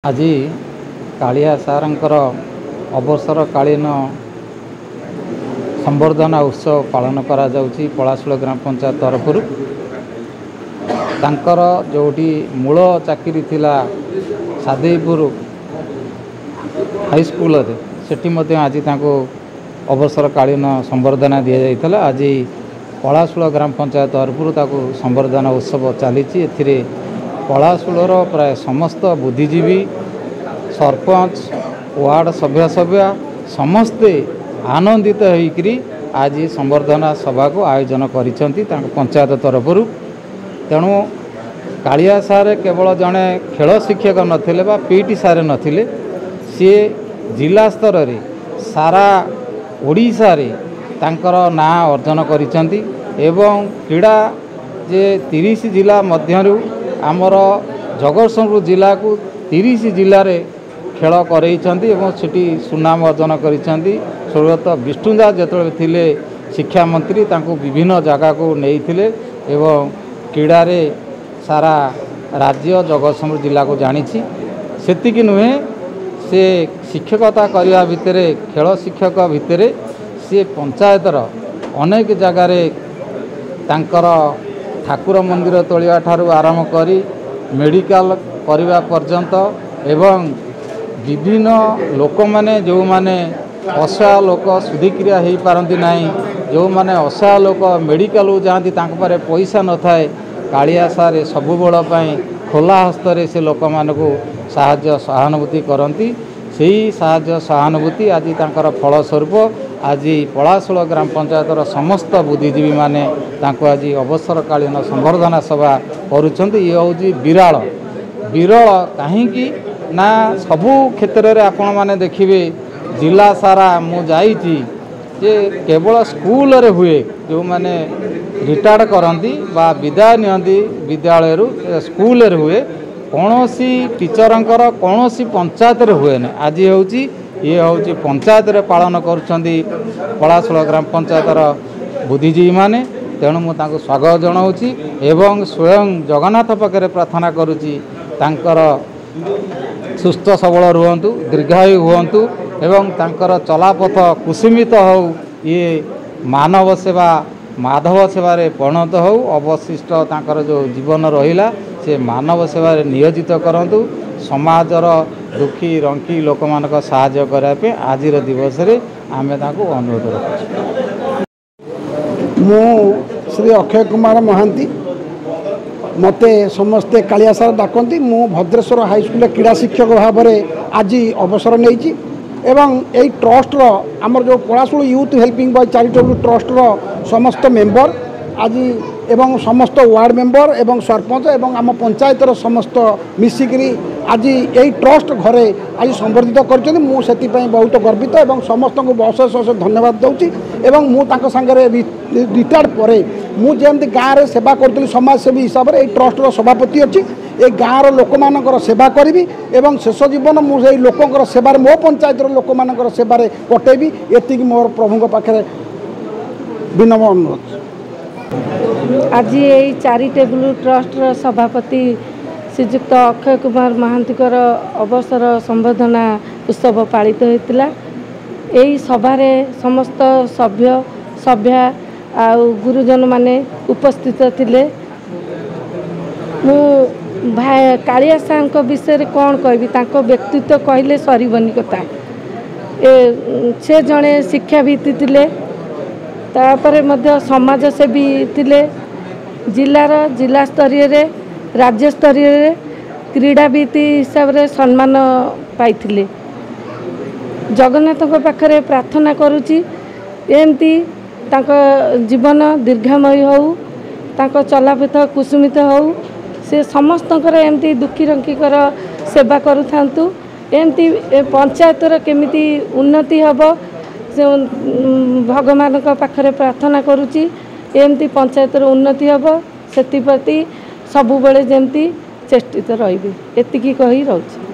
आज कालिया सारंकर अवसरकालीन संवर्धना उत्सव पालन करा जाउची पलाशुल ग्राम पंचायत तरफ तांकर जोटी मूल चाकरी थिला सादेपुर हाई स्कूल रे सेठी मध्य आज तांको अवसरकालीन संवर्धना दि जाइतला। आज पलाशुल ग्राम पंचायत तरफ ताको संवर्धना उत्सव चली। एथिरे पलाशुलर प्राय समस्त बुद्धिजीवी सरपंच वार्ड सभ्य समस्ते आनंदित होइकरी आज संवर्धना सभा को आयोजन करिसेंती पंचायत तरफ। तेणु कालिया सारे केवल जड़े खेल शिक्षक नथिले बा पीटी सारे नथिले, सी जिला स्तर रे सारा ओडिशा रे तांकर नाँ अर्जन करिसेंती एवं क्रीड़ा जे 30 जिला मध्यरु आमर जगतसिंहपुर जिला को 30 जिले में खेल करटी सुनाम अर्जन करिसेंती। स्वर्गत विष्णुदास जो थिले शिक्षा मंत्री तांको विभिन्न जगह को नहीं एवं क्रीड़ा रे सारा राज्य जगतसिंहपुर जिला को जानी सेतिकी नुहे से शिक्षकता करने भितर खेल शिक्षक भितर सी पंचायतर अनेक जगार तांकर ठाकुर मंदिर तोलिया ठारू आरंभ करी मेडिकल करने पर्यंत एवं विभिन्न लोक माने जो माने असहाय लोक सुधिक्रिया हो पारती ना, जो माने असहाय लोक मेडिकल जाती पारे पैसा न थाए कालिया सारे सबुबल खोला हस्तरे से लोक मानक साहाय्य सहानुभूति करती। सही साहाय्य सहानुभूति आज तांकर फलस्वरूप आज पलाशुल ग्राम पंचायतर समस्त बुद्धिजीवी माने तांको आज अवसरकालीन संवर्धना सभा करुछंती। ये हूँ विरल कहीं ना सबू क्षेत्र में आपण माने देखिए जिला सारा मु जाइछि जे केवल स्कूल रे हुए जो माने रिटायर्ड करती बा विदाय नियंती विद्यालय स्कूल रे हुए कौनसी टीचरंकर कौनसी पंचायत रे हुए ना। आज ये हूँ पंचायत रे पालन करुछंती पलाशुल ग्राम पंचायतर बुद्धिजीवी माने। तेणु मुझे स्वागत जनाऊँगी एवं स्वयं जगन्नाथ पाखे प्रार्थना करुच्ची तांकर सुस्थ सबल रुहंतु दीर्घायु हुंतु एवं तांकर चलापथ कुसुमित हो ये मानव सेवा माधव सेवा परिणत हो अवशिष्ट तांकर जो जीवन रहिला से मानव सेवा नियोजित करंतु समाजर दुखी रंकी लोक मानक सहाय्य करने आज दिवस रे आमे तांको अनुरोध रखुछु। मु श्री अक्षय कुमार महांती मते समस्ते कालिया सार डाकती। मु भद्रेश्वर हाई स्कूल क्रीड़ा शिक्षक भाव में आज अवसर नहीं एवं यही ट्रस्टर आमर जो पलाशुल यूथ हेल्पिंग बॉय चैरिटेबल ट्रस्टर समस्त मेंबर आज एवं समस्त वार्ड मेंबर एवं सरपंच एवं आम पंचायतर समस्त मिसिकी आज यही ट्रस्ट घरे आज संबर्धित कर बहुत गर्वित एवं समस्त को अशेष अशेष धन्यवाद दूसरी। एवं मुझे रिटायर्ड पर मुझे गाँव में सेवा करी समाजसेवी हिसाब से ट्रस्टर सभापति अच्छी ए गाँव लोक मान सेवा करी एवं शेष जीवन मुझे लोकर सेवार मो पंचायत लोक मान सेवार कटेबी एति मोर प्रभु पाखे विनम्र अनुरोध। आज यही चैरिटेबल ट्रस्टर सभापति श्रीजुक्त अक्षय कुमार महांतीकर अवसर संवर्धना उत्सव पालित होता। यही सभार समस्त सभ्य सभ्या आउ गुरुजन माने उपस्थित थिले। मु कालिया सार विषय कौन कहबी तांको व्यक्तित्व कहले सरबनी कथा। से जड़े शिक्षाविद थिले तापरे मध्य समाजसेवी थिले जिलार जिला स्तरीय रे राज्य स्तरीय रे क्रीड़ाविद हिसाब से सम्मान पाइथिले। जगन्नाथ पाखरे प्रार्थना करुच्ची एमती तांको जीवन दीर्घामय हो तांको चलापथ कुसुमित हो से समस्त एमती दुखी रंकीकर सेवा करूथांतु एमती पंचायतर केमिति उन्नति हब से भगवान पाखरे प्रार्थना करुच्ची एमती पंचायतर उन्नति हब से सबुबले जेमती चेष्टित रही एतिकी कही रहउछि।